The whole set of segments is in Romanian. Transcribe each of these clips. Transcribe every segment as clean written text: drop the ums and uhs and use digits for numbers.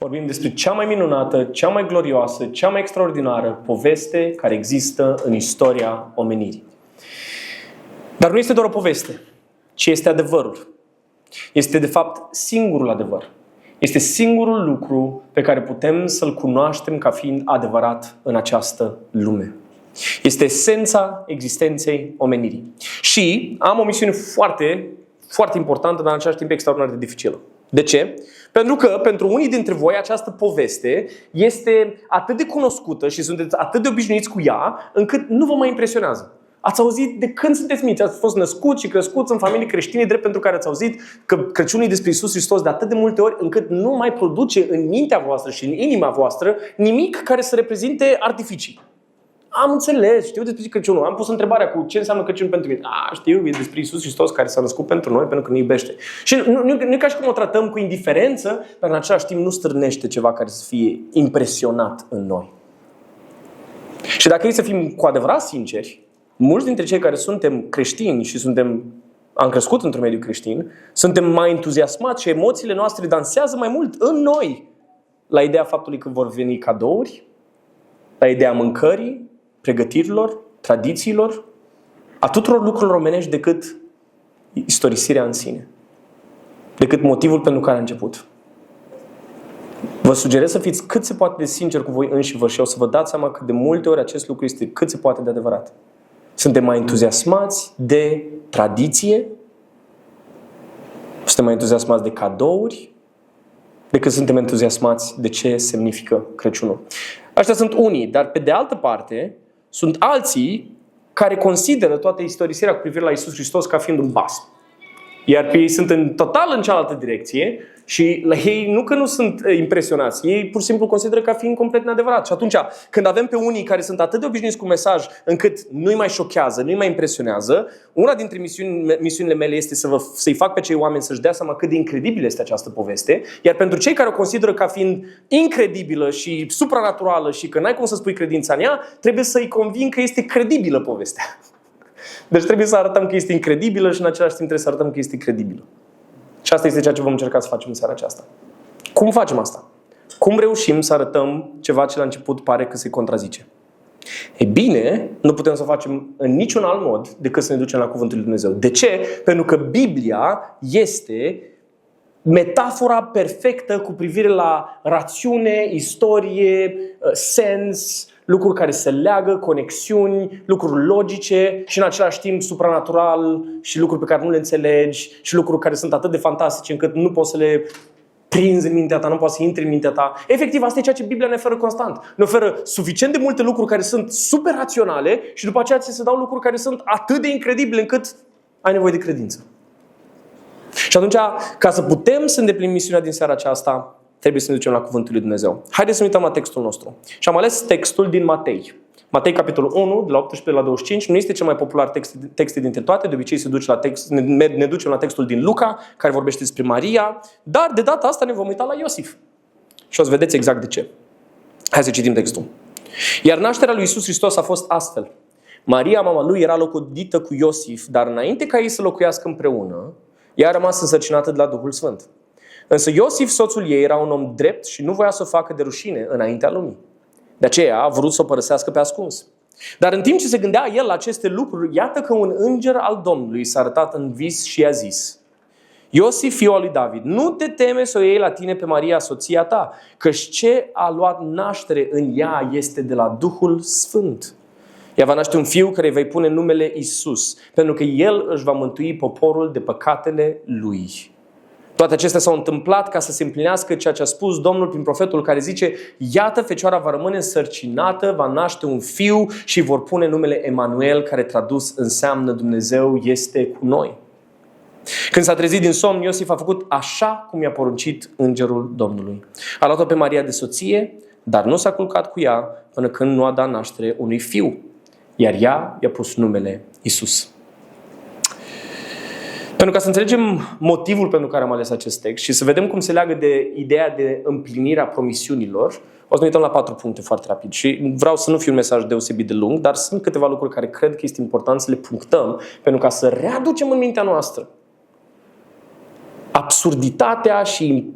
Vorbim despre cea mai minunată, cea mai glorioasă, cea mai extraordinară poveste care există în istoria omenirii. Dar nu este doar o poveste, ci este adevărul. Este de fapt singurul adevăr. Este singurul lucru pe care putem să-l cunoaștem ca fiind adevărat în această lume. Este esența existenței omenirii. Și am o misiune foarte, foarte importantă, dar în același timp extraordinar de dificilă. De ce? Pentru că pentru unii dintre voi această poveste este atât de cunoscută și sunteți atât de obișnuiți cu ea, încât nu vă mai impresionează. Ați auzit de când sunteți mici, ați fost născuți și crescuți în familii creștine, drept pentru care ați auzit că Crăciunul e despre Iisus Hristos de atât de multe ori, încât nu mai produce în mintea voastră și în inima voastră nimic care să reprezinte artificii. Am înțeles, știu despre Crăciunul. Am pus întrebarea cu ce înseamnă Crăciun pentru mine. Știu, e despre Iisus Hristos care s-a născut pentru noi, pentru că ne iubește. Și nu e ca și cum o tratăm cu indiferență, dar în același timp nu stârnește ceva care să fie impresionat în noi. Și dacă e să fim cu adevărat sinceri, mulți dintre cei care suntem creștini și am crescut într-un mediu creștin, suntem mai entuziasmați și emoțiile noastre dansează mai mult în noi la ideea faptului că vor veni cadouri, la ideea mâncării, pregătirilor, tradițiilor, a tuturor lucrurilor omenești decât istorisirea în sine. Decât motivul pentru care a început. Vă sugerez să fiți cât se poate de sincer cu voi înși vă și o să vă dați seama că de multe ori acest lucru este cât se poate de adevărat. Suntem mai entuziasmați de tradiție, suntem mai entuziasmați de cadouri, decât suntem entuziasmați de ce semnifică Crăciunul. Aștia sunt unii, dar pe de altă parte sunt alții care consideră toată istorisirea cu privire la Iisus Hristos ca fiind un basm. Iar pe ei sunt în cealaltă direcție și la ei nu că nu sunt impresionați, ei pur și simplu consideră ca fiind complet neadevărat. Și atunci, când avem pe unii care sunt atât de obișnuiți cu mesaj încât nu-i mai șochează, nu-i mai impresionează, una dintre misiunile mele este să-i fac pe cei oameni să-și dea seama cât de incredibilă este această poveste, iar pentru cei care o consideră ca fiind incredibilă și supranaturală și că n-ai cum să spui credința în ea, trebuie să-i convin că este credibilă povestea. Deci trebuie să arătăm că este incredibilă și în același timp trebuie să arătăm că este credibilă. Și asta este ceea ce vom încerca să facem în seara aceasta. Cum facem asta? Cum reușim să arătăm ceva ce la început pare că se contrazice? E bine, nu putem să o facem în niciun alt mod decât să ne ducem la Cuvântul lui Dumnezeu. De ce? Pentru că Biblia este metafora perfectă cu privire la rațiune, istorie, sens, lucruri care se leagă, conexiuni, lucruri logice și în același timp supranatural și lucruri pe care nu le înțelegi și lucruri care sunt atât de fantastice încât nu poți să le prinzi în mintea ta, nu poți să intri în mintea ta. Efectiv, asta e ceea ce Biblia ne oferă constant. Ne oferă suficient de multe lucruri care sunt super raționale și după aceea ți se dau lucruri care sunt atât de incredibile încât ai nevoie de credință. Și atunci, ca să putem să îndeplinim misiunea din seara aceasta, trebuie să ne ducem la Cuvântul lui Dumnezeu. Haideți să ne uităm la textul nostru. Și am ales textul din Matei. Matei, capitolul 1, de la 18 la 25. Nu este cel mai popular text dintre toate. De obicei ne ducem la textul din Luca, care vorbește despre Maria. Dar de data asta ne vom uita la Iosif. Și o să vedeți exact de ce. Hai să citim textul. Iar nașterea lui Iisus Hristos a fost astfel. Maria, mama lui, era locodită cu Iosif, dar înainte ca ei să locuiască împreună, ea a rămas însărcinată de la Duhul Sfânt. Însă Iosif, soțul ei, era un om drept și nu voia să o facă de rușine înaintea lumii. De aceea a vrut să o părăsească pe ascuns. Dar în timp ce se gândea el la aceste lucruri, iată că un înger al Domnului s-a arătat în vis și i-a zis: Iosif, fiul al lui David, nu te teme să o iei la tine pe Maria, soția ta, căci ce a luat naștere în ea este de la Duhul Sfânt. Ea va naște un fiu care îi vei pune numele Iisus, pentru că el își va mântui poporul de păcatele lui. Toate acestea s-au întâmplat ca să se împlinească ceea ce a spus Domnul prin profetul care zice: iată, fecioara va rămâne însărcinată, va naște un fiu și vor pune numele Emanuel, care tradus înseamnă Dumnezeu este cu noi. Când s-a trezit din somn, Iosif a făcut așa cum i-a poruncit îngerul Domnului. A luat-o pe Maria de soție, dar nu s-a culcat cu ea până când nu a dat naștere unui fiu. Iar ea i-a pus numele Iisus. Pentru ca să înțelegem motivul pentru care am ales acest text și să vedem cum se leagă de ideea de împlinirea promisiunilor, o să ne uităm la 4 puncte foarte rapid. Și vreau să nu fie un mesaj deosebit de lung, dar sunt câteva lucruri care cred că este important să le punctăm pentru ca să readucem în mintea noastră absurditatea și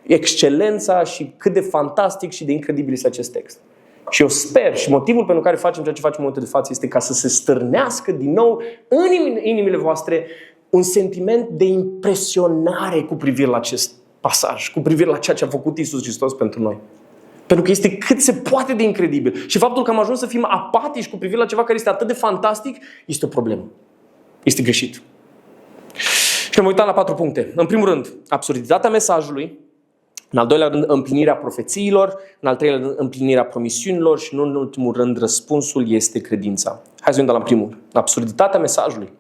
excelența și cât de fantastic și de incredibil este acest text. Și eu sper și motivul pentru care facem ceea ce facem în momentul de față este ca să se stârnească din nou în inimile voastre un sentiment de impresionare cu privire la acest pasaj, cu privire la ceea ce a făcut Iisus Hristos pentru noi. Pentru că este cât se poate de incredibil. Și faptul că am ajuns să fim apatici cu privire la ceva care este atât de fantastic, este o problemă. Este greșit. Și ne uitam la 4 puncte. În primul rând, absurditatea mesajului. În al doilea rând, împlinirea profețiilor. În al treilea rând, împlinirea promisiunilor. Și nu în ultimul rând, răspunsul este credința. Hai să vedem la primul. Absurditatea mesajului.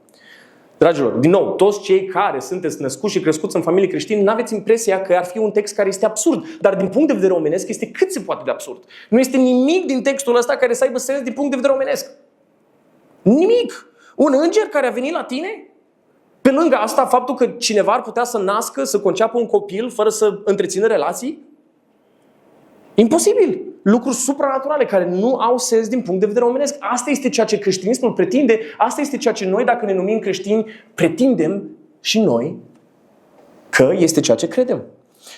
Dragilor, din nou, toți cei care sunteți născuți și crescuți în familii creștine, n-aveți impresia că ar fi un text care este absurd. Dar din punct de vedere omenesc este cât se poate de absurd. Nu este nimic din textul ăsta care să aibă sens din punct de vedere omenesc. Nimic. Un înger care a venit la tine? Pe lângă asta, faptul că cineva ar putea să nască, să conceapă un copil fără să întrețină relații? Imposibil. Lucruri supranaturale care nu au sens din punct de vedere omenesc. Asta este ceea ce creștinismul pretinde. Asta este ceea ce noi, dacă ne numim creștini, pretindem și noi că este ceea ce credem.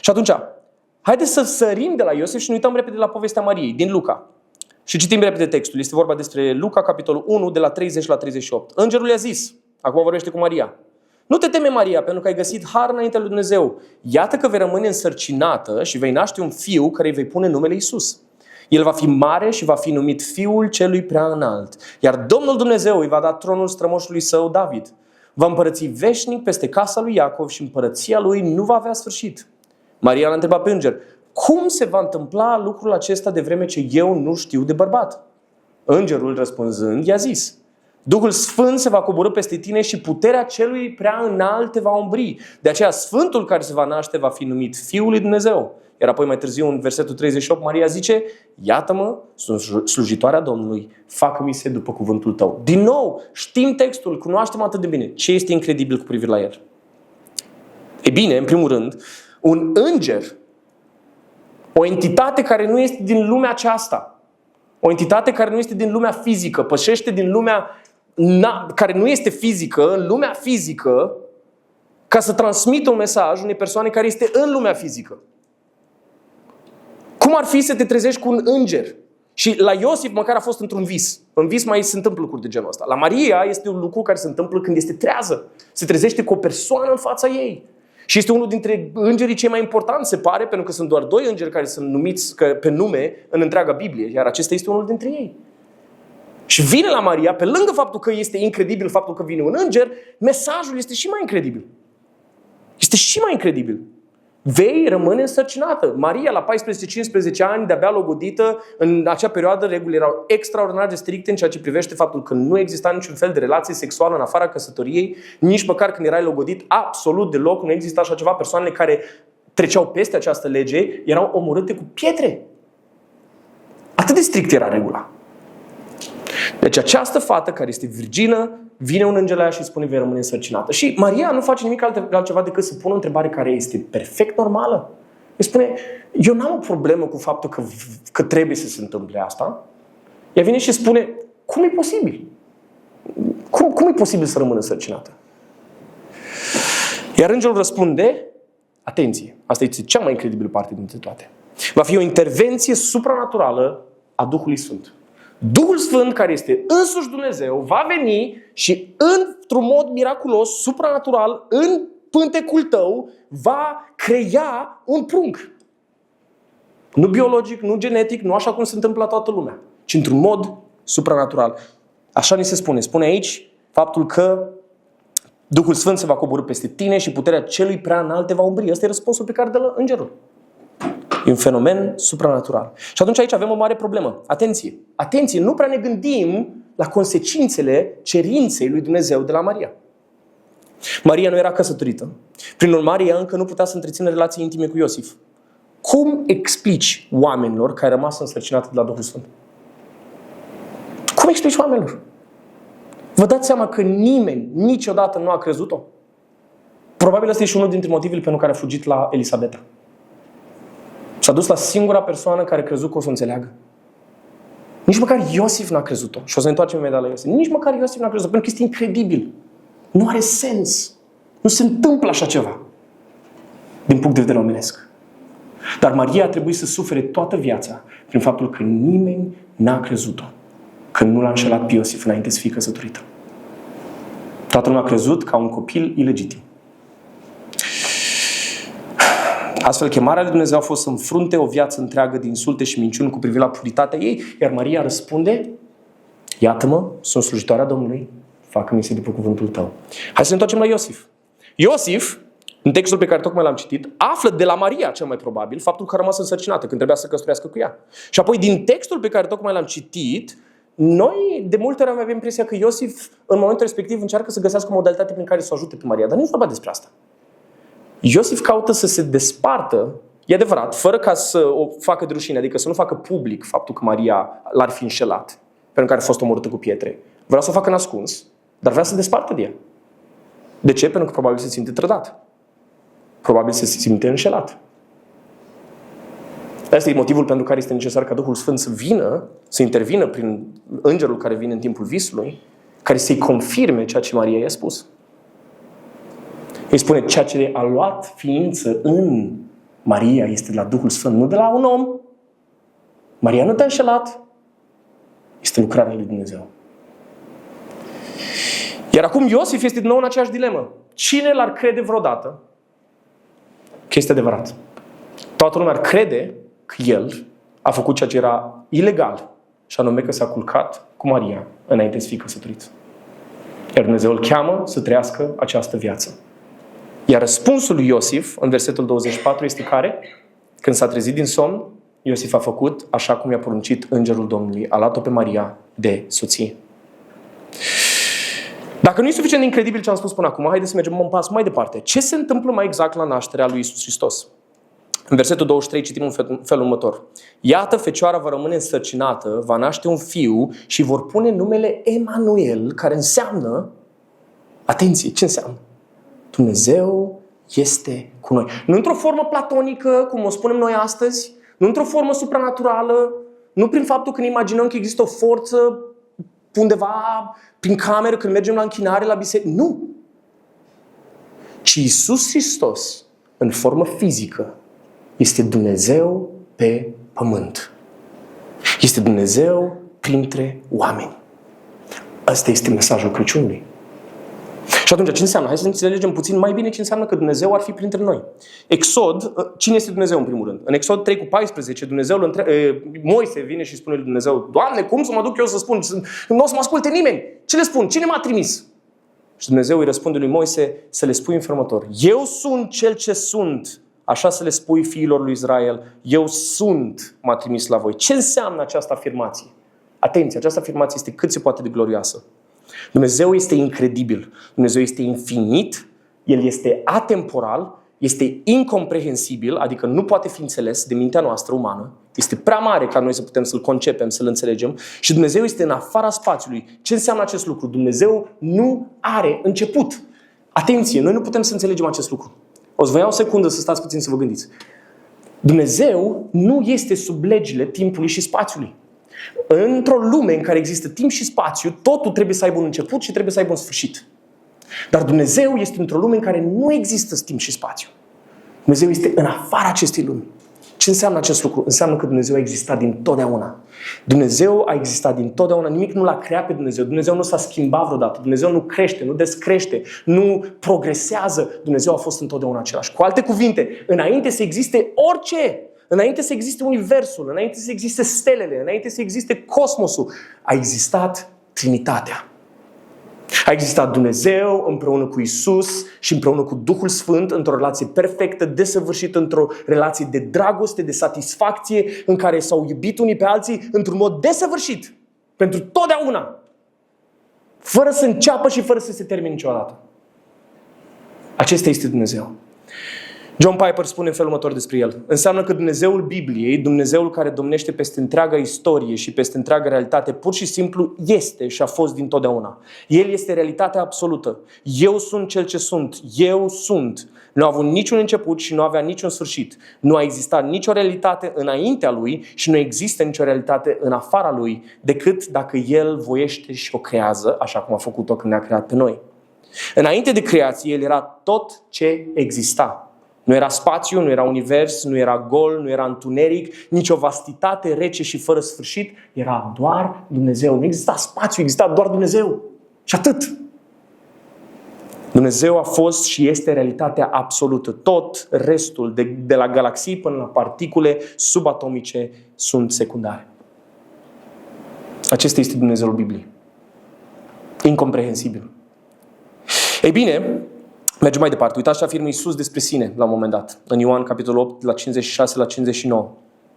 Și atunci, haideți să sărim de la Iosif și ne uităm repede la povestea Mariei din Luca. Și citim repede textul. Este vorba despre Luca, capitolul 1, de la 30 la 38. Îngerul i-a zis, acum vorbește cu Maria: nu te teme, Maria, pentru că ai găsit har înaintea lui Dumnezeu. Iată că vei rămâne însărcinată și vei naște un fiu care îi vei pune numele Iisus. El va fi mare și va fi numit Fiul Celui Preaînalt. Iar Domnul Dumnezeu îi va da tronul strămoșului său David. Va împărăți veșnic peste casa lui Iacov și împărăția lui nu va avea sfârșit. Maria l-a întrebat pe înger: cum se va întâmpla lucrul acesta de vreme ce eu nu știu de bărbat? Îngerul, răspunzând, i-a zis: Duhul Sfânt se va coborî peste tine și puterea Celui Preaînalt te va umbri. De aceea Sfântul care se va naște va fi numit Fiul lui Dumnezeu. Iar apoi mai târziu, în versetul 38, Maria zice: iată-mă, sunt slujitoarea Domnului, facă-mi se după cuvântul tău. Din nou, știm textul, cunoaștem atât de bine. Ce este incredibil cu privire la el? E bine, în primul rând, un înger, o entitate care nu este din lumea aceasta, o entitate care nu este din lumea fizică, pășește din lumea care nu este fizică, în lumea fizică, ca să transmită un mesaj unei persoane care este în lumea fizică. Cum ar fi să te trezești cu un înger? Și la Iosif măcar a fost într-un vis. În vis mai se întâmplă lucruri de genul ăsta. La Maria este un lucru care se întâmplă când este trează. Se trezește cu o persoană în fața ei. Și este unul dintre îngerii cei mai importanți, se pare, pentru că sunt doar 2 îngeri care sunt numiți pe nume în întreaga Biblie. Iar acesta este unul dintre ei. Și vine la Maria, pe lângă faptul că este incredibil faptul că vine un înger, mesajul este și mai incredibil. Este și mai incredibil. Vei rămâne însărcinată. Maria, la 14-15 ani, de-abia logodită, în acea perioadă regulile erau extraordinar de stricte în ceea ce privește faptul că nu exista niciun fel de relație sexuală în afara căsătoriei, nici măcar când erai logodit, absolut deloc, nu exista așa ceva. Persoanele care treceau peste această lege erau omorâte cu pietre. Atât de strict era regula. Deci această fată care este virgină, vine un înger la ea și spune: vei rămâne însărcinată. Și Maria nu face nimic altceva decât să pună o întrebare care este perfect normală. Îi spune: eu n-am o problemă cu faptul că trebuie să se întâmple asta. Ea vine și spune: cum e posibil? Cum e posibil să rămână însărcinată? Iar îngerul răspunde: atenție, asta este cea mai incredibilă parte dintre toate. Va fi o intervenție supranaturală a Duhului Sfânt. Duhul Sfânt, care este însuși Dumnezeu, va veni și într-un mod miraculos, supranatural, în pântecul tău, va crea un prunc. Nu biologic, nu genetic, nu așa cum se întâmplă la toată lumea, ci într-un mod supranatural. Așa ni se spune. Spune aici faptul că Duhul Sfânt se va coborî peste tine și puterea Celui Preaînalt te va umbri. Ăsta e răspunsul pe care dă îngerul. E un fenomen supranatural. Și atunci aici avem o mare problemă. Atenție! Atenție! Nu prea ne gândim la consecințele cerinței lui Dumnezeu de la Maria. Maria nu era căsătorită. Prin urmare, ea încă nu putea să întrețină relații intime cu Iosif. Cum explici oamenilor că ai rămas însărcinată de la Duhul Sfânt? Cum explici oamenilor? Vă dați seama că nimeni niciodată nu a crezut-o? Probabil ăsta e și unul dintre motivele pentru care a fugit la Elisabeta. S-a dus la singura persoană care a crezut că o să înțeleagă. Nici măcar Iosif n-a crezut-o. Și o să ne întoarcem imediat la Iosif. Nici măcar Iosif n-a crezut-o, pentru că este incredibil. Nu are sens. Nu se întâmplă așa ceva. Din punct de vedere omenesc. Dar Maria a trebuit să sufere toată viața prin faptul că nimeni n-a crezut-o, că nu l-a înșelat pe Iosif înainte să fie căsătorită. Toată lumea a crezut ca un copil ilegitim. Astfel, chemarea lui Dumnezeu a fost să înfrunte o viață întreagă de insulte și minciuni cu privire la puritatea ei, iar Maria răspunde: iată-mă, sunt slujitoarea Domnului, facă-mi se după cuvântul tău. Hai să ne întoarcem la Iosif. Iosif, în textul pe care tocmai l-am citit, află de la Maria, cel mai probabil, faptul că a rămas însărcinată când trebuia să căsătorească cu ea. Și apoi, din textul pe care tocmai l-am citit, noi de multe ori avem impresia că Iosif, în momentul respectiv, încearcă să găsească o modalitate prin care să o ajute pe Maria. Dar nu e vorba despre asta. Iosif caută să se despartă, e adevărat, fără ca să o facă de rușine, adică să nu facă public faptul că Maria l-ar fi înșelat, pentru care a fost omorâtă cu pietre. Vrea să o facă nascuns, dar vrea să se despartă de ea. De ce? Pentru că probabil se simte trădat. Probabil se simte înșelat. Asta e motivul pentru care este necesar ca Duhul Sfânt să vină, să intervină prin îngerul care vine în timpul visului, care să-i confirme ceea ce Maria i-a spus. Îi spune: ceea ce a luat ființă în Maria este de la Duhul Sfânt, nu de la un om. Maria nu te-a înșelat. Este lucrarea lui Dumnezeu. Iar acum Iosif este din nou în aceeași dilemă. Cine l-ar crede vreodată că este adevărat? Toată lumea ar crede că el a făcut ceea ce era ilegal, și anume că s-a culcat cu Maria înainte să fie căsătorit. Iar Dumnezeu îl cheamă să trăiască această viață. Iar răspunsul lui Iosif, în versetul 24, este care? Când s-a trezit din somn, Iosif a făcut așa cum i-a poruncit îngerul Domnului. A luat-o pe Maria de soție. Dacă nu e suficient de incredibil ce am spus până acum, haideți să mergem un pas mai departe. Ce se întâmplă mai exact la nașterea lui Iisus Hristos? În versetul 23 citim în felul următor. Iată, fecioara va rămâne însărcinată, va naște un fiu și vor pune numele Emanuel, care înseamnă, atenție, ce înseamnă? Dumnezeu este cu noi. Nu într-o formă platonică, cum o spunem noi astăzi, nu într-o formă supranaturală, nu prin faptul că ne imaginăm că există o forță undeva prin cameră când mergem la închinare, la biserică. Nu! Ci Iisus Hristos, în formă fizică, este Dumnezeu pe pământ. Este Dumnezeu printre oameni. Ăsta este mesajul Crăciunului. Și atunci, ce înseamnă? Hai să înțelegem puțin mai bine ce înseamnă că Dumnezeu ar fi printre noi. Exod, cine este Dumnezeu în primul rând? În Exod 3:14, Moise vine și spune lui Dumnezeu: Doamne, cum să mă duc eu să spun? Nu o să mă asculte nimeni. Ce le spun? Cine m-a trimis? Și Dumnezeu îi răspunde lui Moise să le spui în următor: eu sunt cel ce sunt. Așa să le spui fiilor lui Israel: eu sunt, m-a trimis la voi. Ce înseamnă această afirmație? Atenție, această afirmație este cât se poate de glorioasă. Dumnezeu este incredibil, Dumnezeu este infinit, El este atemporal, este incomprehensibil, adică nu poate fi înțeles de mintea noastră umană, este prea mare ca noi să putem să-L concepem, să-L înțelegem, și Dumnezeu este în afara spațiului. Ce înseamnă acest lucru? Dumnezeu nu are început. Atenție, noi nu putem să înțelegem acest lucru. O să vă iau o secundă să stați puțin să vă gândiți. Dumnezeu nu este sub legile timpului și spațiului. Într-o lume în care există timp și spațiu, totul trebuie să aibă un început și trebuie să aibă un sfârșit. Dar Dumnezeu este într-o lume în care nu există timp și spațiu. Dumnezeu este în afara acestei lumi. Ce înseamnă acest lucru? Înseamnă că Dumnezeu a existat dintotdeauna. Dumnezeu a existat dintotdeauna. Nimic nu l-a creat pe Dumnezeu. Dumnezeu nu s-a schimbat vreodată. Dumnezeu nu crește, nu descrește, nu progresează. Dumnezeu a fost întotdeauna același. Cu alte cuvinte, înainte să existe orice, înainte să existe universul, înainte să existe stelele, înainte să existe cosmosul, a existat Trinitatea. A existat Dumnezeu împreună cu Isus și împreună cu Duhul Sfânt într-o relație perfectă, desăvârșită, într-o relație de dragoste, de satisfacție, în care s-au iubit unii pe alții într-un mod desăvârșit, pentru totdeauna, fără să înceapă și fără să se termine niciodată. Acesta este Dumnezeu. John Piper spune în felul următor despre el. Înseamnă că Dumnezeul Bibliei, Dumnezeul care domnește peste întreaga istorie și peste întreaga realitate, pur și simplu este și a fost dintotdeauna. El este realitatea absolută. Eu sunt cel ce sunt. Eu sunt. Nu a avut niciun început și nu avea niciun sfârșit. Nu a existat nicio realitate înaintea lui și nu există nicio realitate în afara lui, decât dacă el voiește și o creează, așa cum a făcut-o când ne-a creat pe noi. Înainte de creație, el era tot ce exista. Nu era spațiu, nu era univers, nu era gol, nu era întuneric, nici o vastitate rece și fără sfârșit. Era doar Dumnezeu. Nu exista spațiu, exista doar Dumnezeu. Și atât. Dumnezeu a fost și este realitatea absolută. Tot restul, de la galaxii până la particule subatomice, sunt secundare. Acesta este Dumnezeul Bibliei. Incomprehensibil. Ei bine, mergem mai departe. Uitați ce afirmă Iisus despre sine la un moment dat. În Ioan, capitolul 8, la 56, la 59.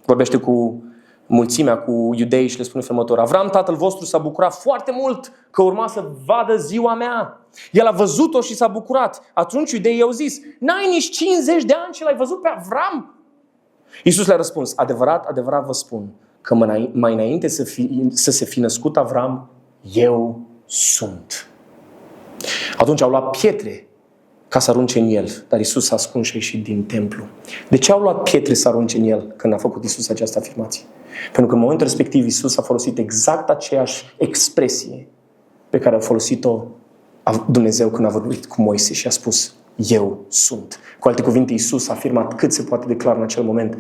Vorbește cu mulțimea, cu iudeii și le spune următor: Avram, tatăl vostru, s-a bucurat foarte mult că urma să vadă ziua mea. El a văzut-o și s-a bucurat. Atunci iudeii i-au zis: n-ai nici 50 de ani și l-ai văzut pe Avram? Iisus le-a răspuns: adevărat, adevărat vă spun că mai înainte să se fi născut Avram, eu sunt. Atunci au luat pietre ca să arunce în el, dar Iisus s-a ascuns și a ieșit din templu. De ce au luat pietre să arunce în el când a făcut Iisus această afirmație? Pentru că în momentul respectiv Iisus a folosit exact aceeași expresie pe care a folosit-o Dumnezeu când a vorbit cu Moise și a spus: eu sunt. Cu alte cuvinte, Iisus a afirmat cât se poate declara în acel moment: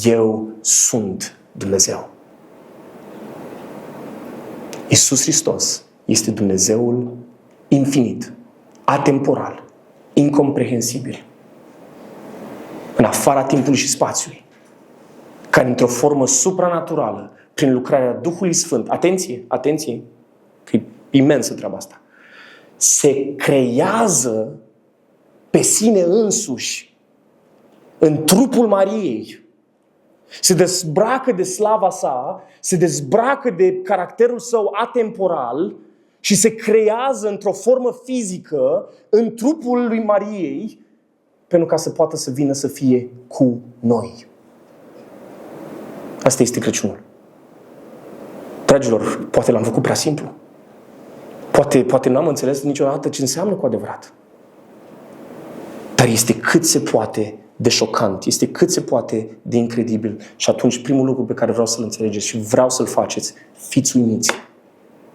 eu sunt Dumnezeu. Iisus Hristos este Dumnezeul infinit, atemporal, incomprehensibil, în afara timpului și spațiului, care într-o formă supranaturală, prin lucrarea Duhului Sfânt, atenție, atenție, că e imensă treaba asta, se creează pe sine însuși în trupul Mariei, se dezbracă de slava sa, se dezbracă de caracterul său atemporal și se creează într-o formă fizică în trupul lui Mariei, pentru ca să poată să vină să fie cu noi. Asta este Crăciunul. Dragilor, poate l-am făcut prea simplu. Poate n-am înțeles niciodată ce înseamnă cu adevărat. Dar este cât se poate de șocant, este cât se poate de incredibil. Și atunci primul lucru pe care vreau să-l înțelegeți și vreau să-l faceți: fiți uimiți,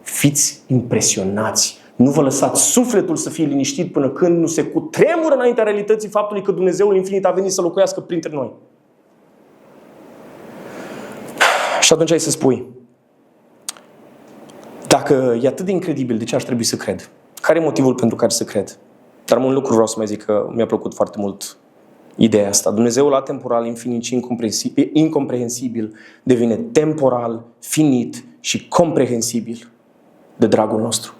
fiți impresionați. Nu vă lăsați sufletul să fie liniștit până când nu se cutremură înaintea realității faptului că Dumnezeul infinit a venit să locuiască printre noi. Și atunci ai să spui: dacă e atât de incredibil, de ce aș trebui să cred? Care e motivul pentru care să cred? Dar un lucru vreau să mai zic, că mi-a plăcut foarte mult ideea asta. Dumnezeul atemporal, infinit și incomprehensibil devine temporal, finit și comprehensibil de dragul nostru.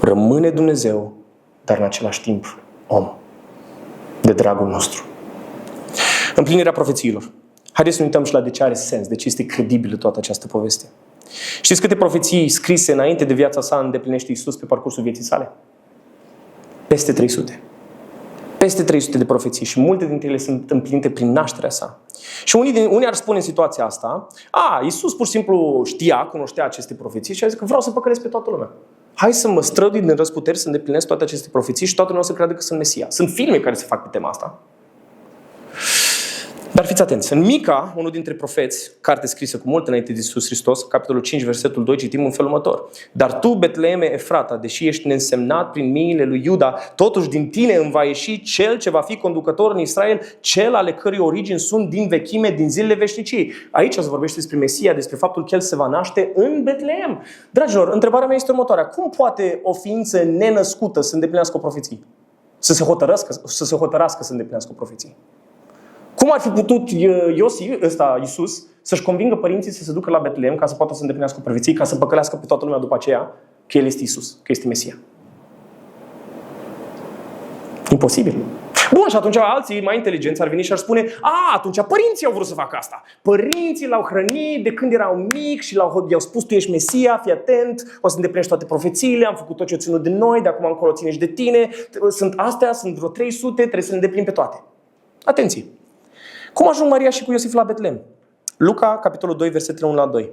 Rămâne Dumnezeu, dar în același timp om, de dragul nostru. Împlinirea profețiilor. Haideți să ne uităm și la de ce are sens, de ce este credibilă toată această poveste. Știți câte profeții scrise înainte de viața sa îndeplinește Iisus pe parcursul vieții sale? Peste 300. Peste 300 de profeții și multe dintre ele sunt împlinite prin nașterea sa. Și unii ar spune în situația asta: Iisus pur și simplu cunoștea aceste profeții și a zis că vreau să păcălesc pe toată lumea. Hai să mă strădui din răzputeri să îndeplinesc toate aceste profeții și toată lumea să creadă că sunt Mesia. Sunt filme care se fac pe tema asta. Dar fiți atenți, în Mica, unul dintre profeți, carte scrisă cu mult înainte de Iisus Hristos, capitolul 5, versetul 2, citim în felul următor: Dar tu, Betleeme Efrata, deși ești neînsemnat prin miile lui Iuda, totuși din tine îmi va ieși cel ce va fi conducător în Israel, cel ale cărui origini sunt din vechime, din zilele veșnicii. Aici se vorbește despre Mesia, despre faptul că el se va naște în Betleem. Dragilor, întrebarea mea este următoarea: cum poate o ființă nenăscută să îndeplinească o profeție? Să se hotărască să îndeplinească o profeție? Cum ar fi putut Iisus să-și convingă părinții să se ducă la Betleem ca să poată să îndeplinească o profeție, ca să păcălească pe toată lumea după aceea că El este Iisus, că este Mesia? Imposibil. Bun, și atunci alții mai inteligenți ar veni și ar spune: atunci părinții au vrut să facă asta. Părinții l-au hrănit de când erau mic și i-au spus: tu ești Mesia, fii atent, o să îndeplinești toate profețiile, am făcut tot ce ținut de noi, de acum încolo ține și de tine. Sunt astea, sunt vreo 300, trebuie să le îndeplinim pe toate. Atenție! Cum ajung Maria și cu Iosif la Betlehem? Luca, capitolul 2, versetele 1-2.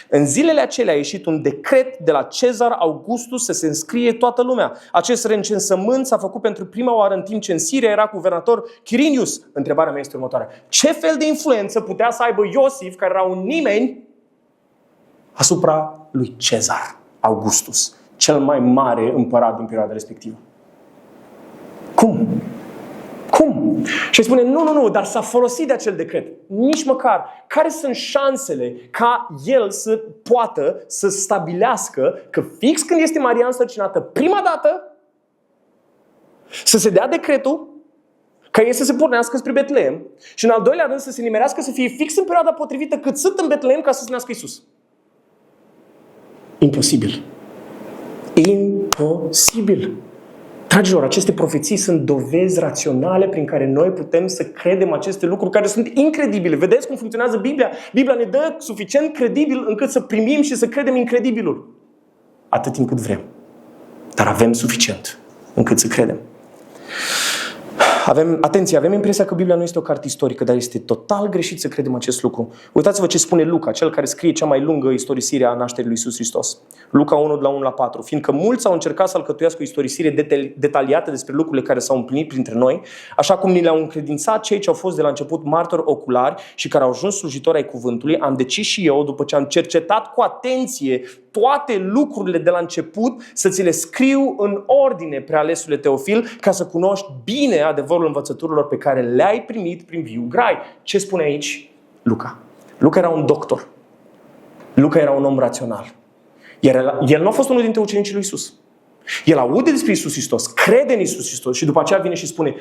În zilele acelea a ieșit un decret de la Cezar Augustus să se înscrie toată lumea. Acest reîncensământ s-a făcut pentru prima oară în timp ce în Siria era guvernator Quirinius. Întrebarea mea este următoarea: ce fel de influență putea să aibă Iosif, care era un nimeni, asupra lui Cezar Augustus, cel mai mare împărat din perioada respectivă? Cum? Cum? Și spune, nu, dar s-a folosit de acel decret. Nici măcar. Care sunt șansele ca el să poată să stabilească că fix când este Maria însărcinată prima dată, să se dea decretul ca ei să se pornească spre Betleem și în al doilea rând să se nimerească să fie fix în perioada potrivită cât sunt în Betleem ca să se nască Iisus? Imposibil. Imposibil. Dragilor, aceste profeții sunt dovezi raționale prin care noi putem să credem aceste lucruri care sunt incredibile. Vedeți cum funcționează Biblia? Biblia ne dă suficient credibil încât să primim și să credem incredibilul. Atât timp cât vrem. Dar avem suficient încât să credem. Avem impresia că Biblia nu este o carte istorică, dar este total greșit să credem acest lucru. Uitați-vă ce spune Luca, cel care scrie cea mai lungă istorisire a nașterii lui Iisus Hristos. Luca 1, de la 1 la 4. Fiindcă mulți au încercat să alcătuiască o istorisire detaliată despre lucrurile care s-au împlinit printre noi, așa cum ni le-au încredințat cei ce au fost de la început martori oculari și care au ajuns slujitori ai cuvântului, am decis și eu, după ce am cercetat cu atenție toate lucrurile de la început, să ți le scriu în ordine, prealesule Teofil, ca să cunoști bine adevărul învățăturilor pe care le-ai primit prin viu grai. Ce spune aici Luca? Luca era un doctor. Luca era un om rațional. El nu a fost unul dintre ucenicii lui Iisus. El aude despre Iisus Hristos, crede în Iisus Hristos și după aceea vine și spune,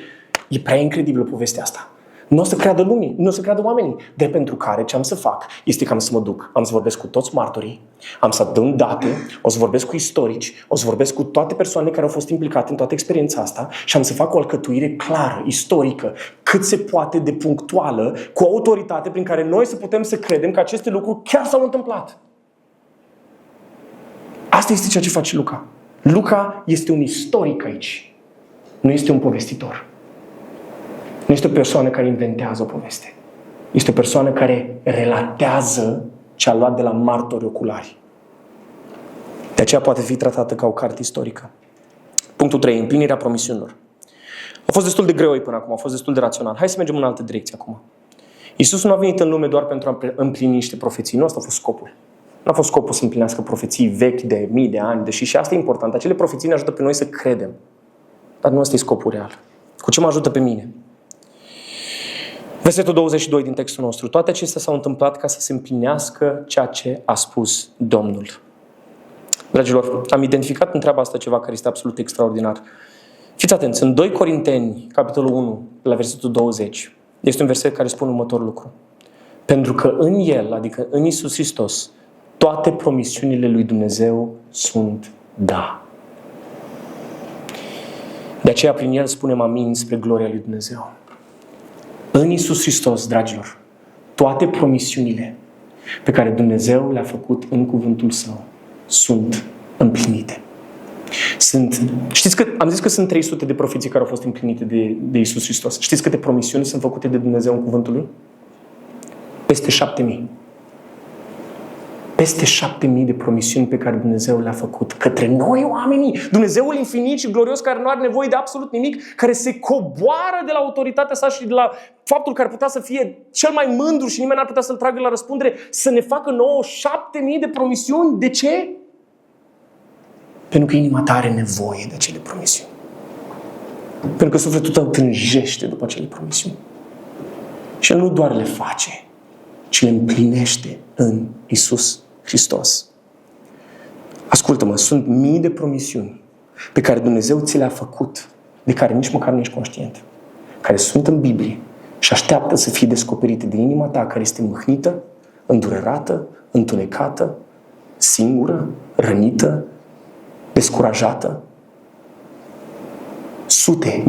e prea incredibilă povestea asta. Nu o să creadă lumii, nu o să creadă oamenii. De pentru care ce am să fac este că am să mă duc, am să vorbesc cu toți martorii, am să dăm date, o să vorbesc cu istorici, o să vorbesc cu toate persoanele care au fost implicate în toată experiența asta și am să fac o alcătuire clară, istorică, cât se poate de punctuală, cu autoritate prin care noi să putem să credem că aceste lucruri chiar s-au întâmplat. Asta este ceea ce face Luca. Luca este un istoric aici. Nu este un povestitor. Nu este o persoană care inventează o poveste. Este o persoană care relatează ce a luat de la martori oculari. De aceea poate fi tratată ca o carte istorică. Punctul 3. Împlinirea promisiunilor. A fost destul de greu până acum, a fost destul de rațional. Hai să mergem în altă direcție acum. Iisus nu a venit în lume doar pentru a împlini niște profeții. Nu asta a fost scopul. Nu a fost scopul să împlinească profeții vechi de mii de ani, deși și asta e important. Acele profeții ne ajută pe noi să credem. Dar nu ăsta e scopul real. Cu ce mă ajută pe mine? Versetul 22 din textul nostru. Toate acestea s-au întâmplat ca să se împlinească ceea ce a spus Domnul. Dragilor, am identificat în treaba asta ceva care este absolut extraordinar. Fiți atenți, în 2 Corinteni, capitolul 1, la versetul 20, este un verset care spune următorul lucru. Pentru că în El, adică în Iisus Hristos, toate promisiunile lui Dumnezeu sunt da. De aceea prin El spunem amin spre gloria lui Dumnezeu. În Iisus Hristos, dragilor, toate promisiunile pe care Dumnezeu le-a făcut în cuvântul Său sunt împlinite. Știți că am zis că sunt 300 de profeții care au fost împlinite de Iisus Hristos. Știți câte promisiuni sunt făcute de Dumnezeu în cuvântul Lui? Peste 7000. Peste 7000 de promisiuni pe care Dumnezeu le-a făcut către noi oamenii. Dumnezeul infinit și glorios care nu are nevoie de absolut nimic, care se coboară de la autoritatea sa și de la faptul că ar putea să fie cel mai mândru și nimeni n-ar putea să-l tragă la răspundere, să ne facă nouă 7000 de promisiuni. De ce? Pentru că inima ta are nevoie de acele promisiuni. Pentru că sufletul tău tânjește după acele promisiuni. Și El nu doar le face, ci le împlinește în Iisus Hristos. Ascultă-mă, sunt mii de promisiuni pe care Dumnezeu ți le-a făcut, de care nici măcar nu ești conștient, care sunt în Biblie și așteaptă să fie descoperite de inima ta care este mâhnită, îndurerată, întunecată, singură, rănită, descurajată. Sute,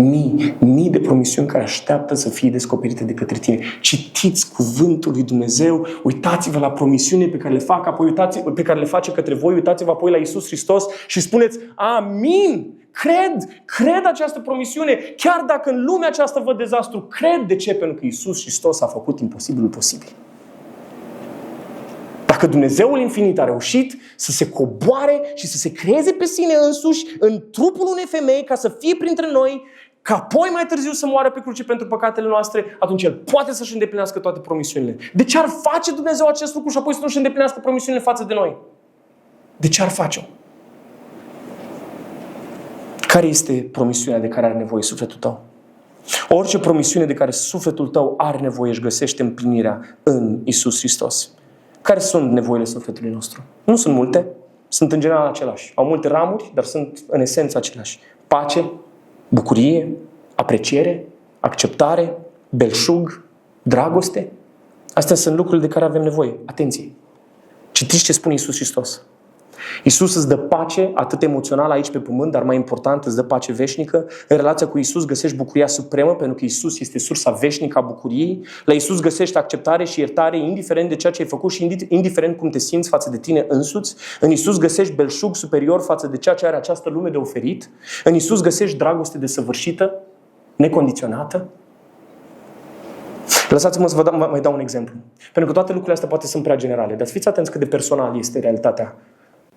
mii de promisiuni care așteaptă să fie descoperite de către tine. Citiți cuvântul lui Dumnezeu, uitați-vă la promisiunile pe care le fac, apoi pe care le face către voi, uitați-vă apoi la Iisus Hristos și spuneți, amin, cred această promisiune, chiar dacă în lumea aceasta văd dezastru, cred. De ce? Pentru că Iisus Hristos a făcut imposibilul posibil. Dacă Dumnezeul infinit a reușit să se coboare și să se creeze pe sine însuși în trupul unei femei ca să fie printre noi, ca apoi mai târziu să moară pe cruce pentru păcatele noastre, atunci El poate să-și îndeplinească toate promisiunile. De ce ar face Dumnezeu acest lucru și apoi să nu-și îndeplinească promisiunile față de noi? De ce ar face-o? Care este promisiunea de care are nevoie sufletul tău? Orice promisiune de care sufletul tău are nevoie își găsește împlinirea în Iisus Hristos. Care sunt nevoile sufletului nostru? Nu sunt multe, sunt în general același. Au multe ramuri, dar sunt în esență aceleași. Pace, bucurie, apreciere, acceptare, belșug, dragoste. Astea sunt lucrurile de care avem nevoie. Atenție! Citiți ce spune Iisus Hristos. Iisus îți dă pace, atât emoțională aici pe pământ, dar mai important, îți dă pace veșnică. În relația cu Iisus găsești bucuria supremă, pentru că Iisus este sursa veșnică a bucuriei. La Iisus găsești acceptare și iertare, indiferent de ceea ce ai făcut și indiferent cum te simți față de tine însuți. În Iisus găsești belșug superior față de ceea ce are această lume de oferit. În Iisus găsești dragoste desăvârșită, necondiționată. Lăsați-mă să vă mai dau un exemplu. Pentru că toate lucrurile astea poate sunt prea generale, dar fiți atenți cât de personal este realitatea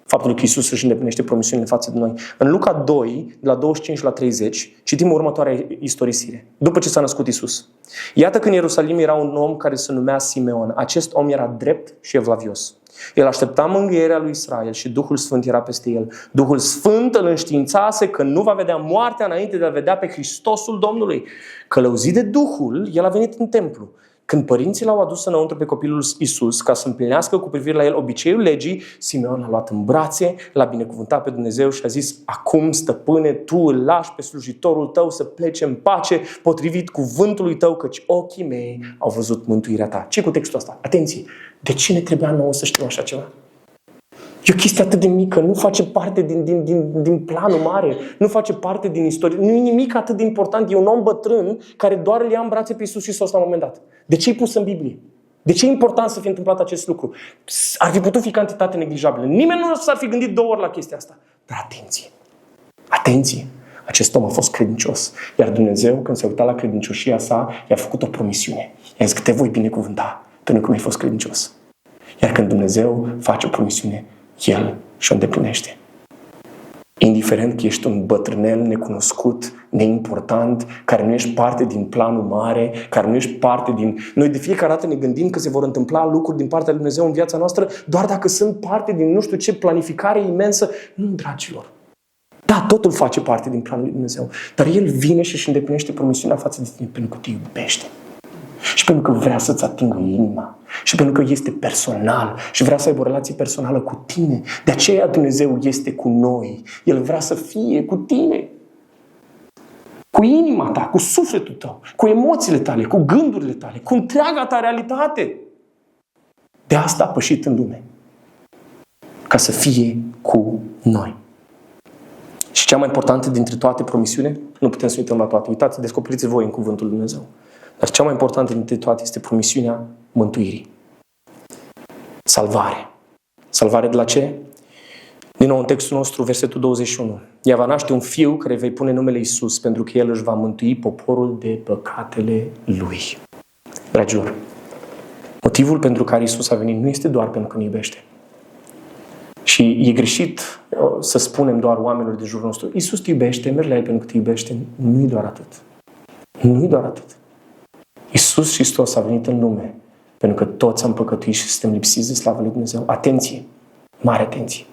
faptul că Iisus își îndeplinește promisiunile față de noi. În Luca 2, de la 25 la 30, citim următoarea istorisire. După ce s-a născut Iisus. Iată că în Ierusalim era un om care se numea Simeon. Acest om era drept și evlavios. El aștepta mângâierea lui Israel și Duhul Sfânt era peste el. Duhul Sfânt îl înștiințase că nu va vedea moartea înainte de a vedea pe Hristosul Domnului. Călăuzit de Duhul, el a venit în templu. Când părinții l-au adus înăuntru pe copilul Iisus ca să împlinească cu privire la el obiceiul legii, Simeon l-a luat în brațe, l-a binecuvântat pe Dumnezeu și a zis: acum, stăpâne, tu îl lași pe slujitorul tău să plece în pace, potrivit cuvântului tău, căci ochii mei au văzut mântuirea ta. Ce cu textul ăsta? Atenție! De ce ne trebuia nouă să știm așa ceva? E o chestie atât de mică, nu face parte din planul mare, nu face parte din istorie, nu e nimic atât de important. E un om bătrân care doar îl ia în brațe pe Iisus Hristos la un moment dat. De ce e pus în Biblie? De ce e important să fie întâmplat acest lucru? Ar fi putut fi cantitate neglijabilă. Nimeni nu s-ar fi gândit 2 ori la chestia asta. Dar atenție! Atenție! Acest om a fost credincios. Iar Dumnezeu, când se uita la credincioșia sa, i-a făcut o promisiune. I-a zis că te voi binecuvânta pentru că mi-ai fost credincios. Iar când Dumnezeu face o promisiune, El și-o îndeplinește. Indiferent că ești un bătrânel necunoscut, neimportant, care nu ești parte din planul mare, care nu ești parte din... Noi de fiecare dată ne gândim că se vor întâmpla lucruri din partea lui Dumnezeu în viața noastră doar dacă sunt parte din nu știu ce planificare imensă. Nu, dragilor. Da, totul face parte din planul lui Dumnezeu. Dar El vine și își îndeplinește promisiunea față de tine pentru că te iubește. Și pentru că vrea să-ți atingă inima. Și pentru că este personal. Și vrea să aibă o relație personală cu tine. De aceea Dumnezeu este cu noi. El vrea să fie cu tine. Cu inima ta, cu sufletul tău, cu emoțiile tale, cu gândurile tale, cu întreaga ta realitate. De asta a pășit în lume. Ca să fie cu noi. Și cea mai importantă dintre toate promisiune, nu putem să uităm la toate. Uitați, descoperiți voi în cuvântul lui Dumnezeu. Dar cea mai importantă dintre toate este promisiunea mântuirii. Salvare. Salvare de la ce? Din nou în textul nostru, versetul 21. Ea va naște un fiu care vei pune numele Iisus, pentru că El își va mântui poporul de păcatele Lui. Dragilor, motivul pentru care Iisus a venit nu este doar pentru că ne iubește. Și e greșit să spunem doar oamenilor de jurul nostru: Iisus te iubește, mergi la El pentru că te iubește. Nu-i doar atât. Nu-i doar atât. Iisus Hristos a venit în lume pentru că toți am păcătuit și suntem lipsiți de slavă lui Dumnezeu. Atenție! Mare atenție!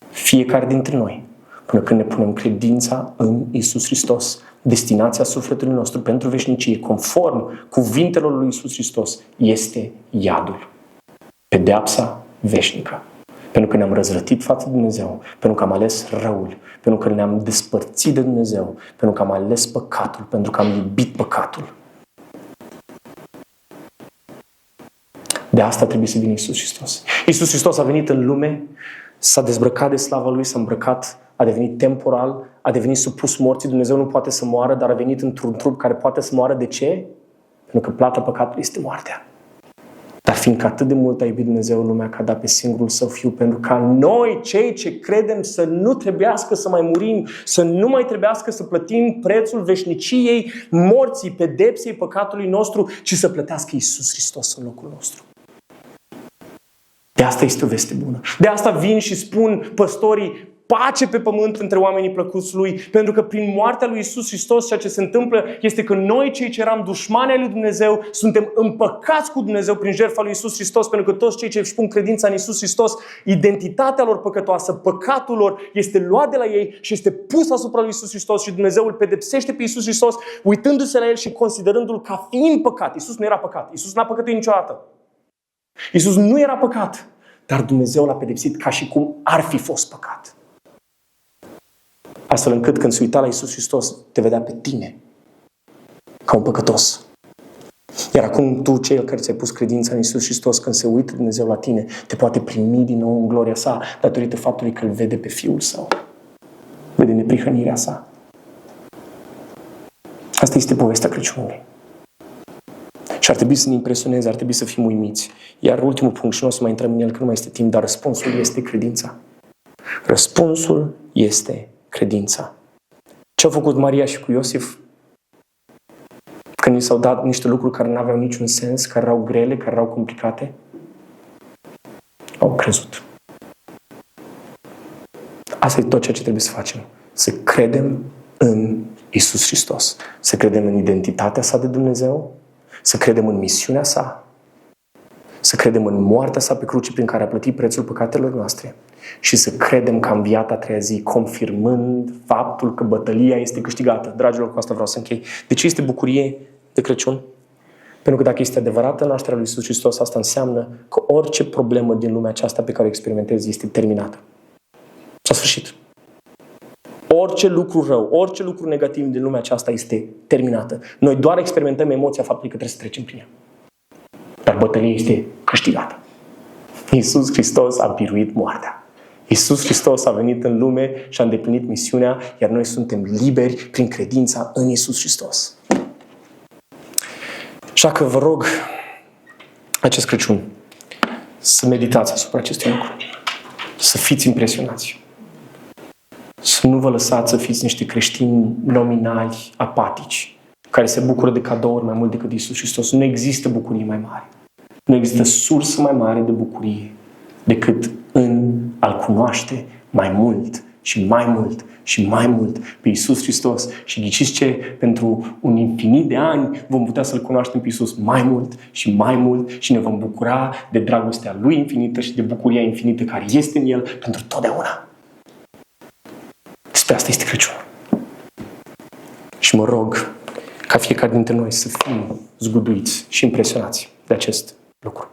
Fiecare dintre noi, până când ne punem credința în Iisus Hristos, destinația sufletului nostru pentru veșnicie, conform cuvintelor lui Iisus Hristos, este iadul. Pedeapsa veșnică. Pentru că ne-am răzvrătit față de Dumnezeu, pentru că am ales răul, pentru că ne-am despărțit de Dumnezeu, pentru că am ales păcatul, pentru că am iubit păcatul. De asta trebuie să vină Iisus Hristos. Iisus Hristos a venit în lume, s-a dezbrăcat de slava Lui, s-a îmbrăcat, a devenit temporal, a devenit supus morții. Dumnezeu nu poate să moară, dar a venit într-un trup care poate să moară. De ce? Pentru că plata păcatului este moartea. Dar fiindcă atât de mult a iubit Dumnezeu lumea că a dat pe singurul Său Fiu, pentru ca noi, cei ce credem, să nu trebuiască să mai murim, să nu mai trebuiască să plătim prețul veșniciei, morții, pedepsei păcatului nostru, ci să plătească Iisus Hristos în locul nostru. De asta este o veste bună. De asta vin și spun păstorii: pace pe pământ între oamenii plăcuți lui, pentru că prin moartea lui Iisus Hristos ceea ce se întâmplă este că noi, cei ce eram dușmani ai lui Dumnezeu, suntem împăcați cu Dumnezeu prin jertfa lui Iisus Hristos, pentru că toți cei ce își pun credința în Iisus Hristos, identitatea lor păcătoasă, păcatul lor este luat de la ei și este pus asupra lui Iisus Hristos și Dumnezeu îl pedepsește pe Iisus Hristos, uitându-se la el și considerându-l ca fiind păcat. Iisus nu era păcat. Iisus n-a păcătuit niciodată. Iisus nu era păcat, dar Dumnezeu l-a pedepsit ca și cum ar fi fost păcat. Astfel încât când se uita la Iisus Hristos, te vedea pe tine ca un păcătos. Iar acum tu, cel care ți-ai pus credința în Iisus Hristos, când se uită Dumnezeu la tine, te poate primi din nou în gloria sa, datorită faptului că îl vede pe Fiul Său. Vede neprihănirea sa. Asta este povestea Crăciunului. Și ar trebui să ne impresioneze, ar trebui să fim uimiți. Iar ultimul punct, și nu o să mai intrăm în el, că nu mai este timp, dar răspunsul este credința. Răspunsul este credința. Ce au făcut Maria și cu Iosif? Când i s-au dat niște lucruri care nu aveau niciun sens, care erau grele, care erau complicate? Au crezut. Asta e tot ceea ce trebuie să facem. Să credem în Iisus Hristos. Să credem în identitatea sa de Dumnezeu. Să credem în misiunea sa. Să credem în moartea sa pe cruce prin care a plătit prețul păcatelor noastre. Și să credem că a înviat a treia zi, confirmând faptul că bătălia este câștigată. Dragilor, cu asta vreau să închei. De ce este bucurie de Crăciun? Pentru că dacă este adevărată nașterea lui Iisus Hristos, asta înseamnă că orice problemă din lumea aceasta pe care o experimentezi este terminată. S-a sfârșit. Orice lucru rău, orice lucru negativ din lumea aceasta este terminată. Noi doar experimentăm emoția faptului că trebuie să trecem prin ea. Dar bătălia este câștigată. Iisus Hristos a biruit moartea. Iisus Hristos a venit în lume și a îndeplinit misiunea, iar noi suntem liberi prin credința în Iisus Hristos. Așa că vă rog acest Crăciun să meditați asupra acestui lucru. Să fiți impresionați. Să nu vă lăsați să fiți niște creștini nominali, apatici, care se bucură de cadouri mai mult decât Iisus Hristos. Nu există bucurie mai mare. Nu există sursă mai mare de bucurie decât în a-L cunoaște mai mult și mai mult și mai mult pe Iisus Hristos. Și ghiciți ce? Pentru un infinit de ani vom putea să-L cunoaștem pe Iisus mai mult și mai mult și ne vom bucura de dragostea Lui infinită și de bucuria infinită care este în El pentru totdeauna. Despre asta este Crăciun. Și mă rog ca fiecare dintre noi să fim zguduiți și impresionați de acest lucru.